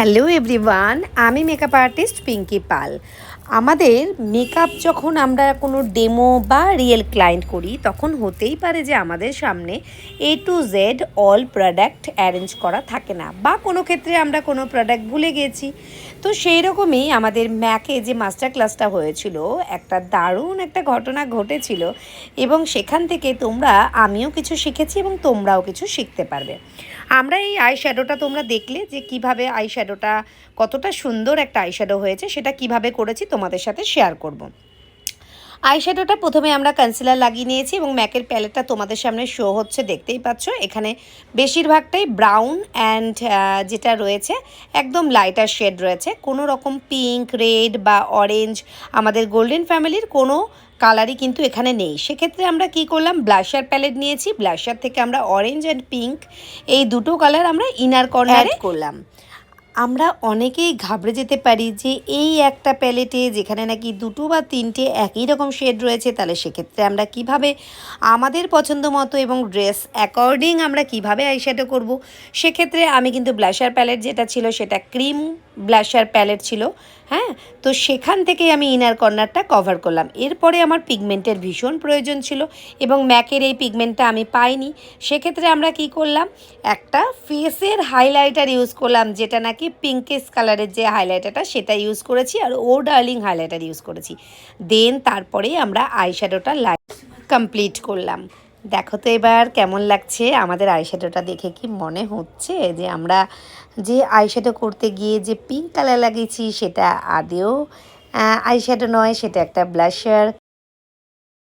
Hello everyone, আমি makeup artist Pinki পাল। আমাদের makeup যখন আমরা কোনো ডেমো বা রিয়েল ক্লায়েন্ট করি, তখন হতেই পারে যে আমাদের সামনে A to Z all product arrange করা থাকে না, বা কোনো ক্ষেত্রে আমরা কোনো প্রোডাক্ট ভুলে গেছি। তো সেই রকমই আমাদের ম্যাকে যে মাস্টার ক্লাসটা হয়েছিল, একটা দারুণ একটা ঘটনা ঘটেছিল, এবং সেখান থেকে আমিও কিছু শিখেছি এবং তোমরাও কিছু শিখতে পারবে। আমরা এই আই শ্যাডোটা তোমরা দেখলে যে কিভাবে আই শ্যাডোটা কতটা সুন্দর একটা আই শ্যাডো হয়েছে, সেটা কিভাবে করেছি তোমাদের সাথে শেয়ার করব। আই শ্যাডোটা প্রথমে আমরা কনসিলার লাগিয়ে নিয়েছি এবং ম্যাকের প্যালেটটা তোমাদের সামনে শো হচ্ছে, দেখতেই পাচ্ছ। এখানে বেশিরভাগটাই ব্রাউন অ্যান্ড যেটা রয়েছে একদম লাইটার শেড রয়েছে, কোনো রকম পিঙ্ক, রেড বা অরেঞ্জ, আমাদের গোল্ডেন ফ্যামিলির কোনো কালারই কিন্তু এখানে নেই। সেক্ষেত্রে আমরা কি করলাম, ব্লাশার প্যালেট নিয়েছি, ব্লাশার থেকে আমরা অরেঞ্জ অ্যান্ড পিঙ্ক এই দুটো কালার আমরা ইনার কর্নারে করলাম। আমরা অনেকেই ঘাবড়ে যেতে পারি যে এই একটা প্যালেটে যেখানে নাকি দুটো বা তিনটে একই রকম শেড রয়েছে, তাহলে সেক্ষেত্রে আমরা কিভাবে আমাদের পছন্দ মতো এবং ড্রেস অ্যাকর্ডিং আমরা কিভাবে আইশ্যাডো করব। সেক্ষেত্রে আমি কিন্তু ব্লাশার প্যালেট যেটা ছিল সেটা ক্রিম ব্লাশার প্যালেট ছিল, হ্যাঁ। তো সেখান থেকেই আমি ইনার কর্নারটা কভার করলাম। এরপরে আমার পিগমেন্টের ভীষণ প্রয়োজন ছিল এবং ম্যাকের এই পিগমেন্টটা আমি পাইনি। সেক্ষেত্রে আমরা কি করলাম, একটা ফেসের হাইলাইটার ইউজ করলাম, যেটা নাকি পিঙ্কেস কালারের যে হাইলাইটারটা সেটা ইউজ করেছি, আর ও ডার্লিং হাইলাইটার ইউজ করেছি। দেন তারপরেই আমরা আইশ্যাডোটা কমপ্লিট করলাম। দেখো তো এবার কেমন লাগছে আমাদের আইশ্যাডোটা দেখে। কি মনে হচ্ছে যে আমরা যে আইশ্যাডো করতে গিয়ে যে পিঙ্ক কালার লাগিয়েছি সেটা আদেও আইশ্যাডো নয়, সেটা একটা ব্লাশার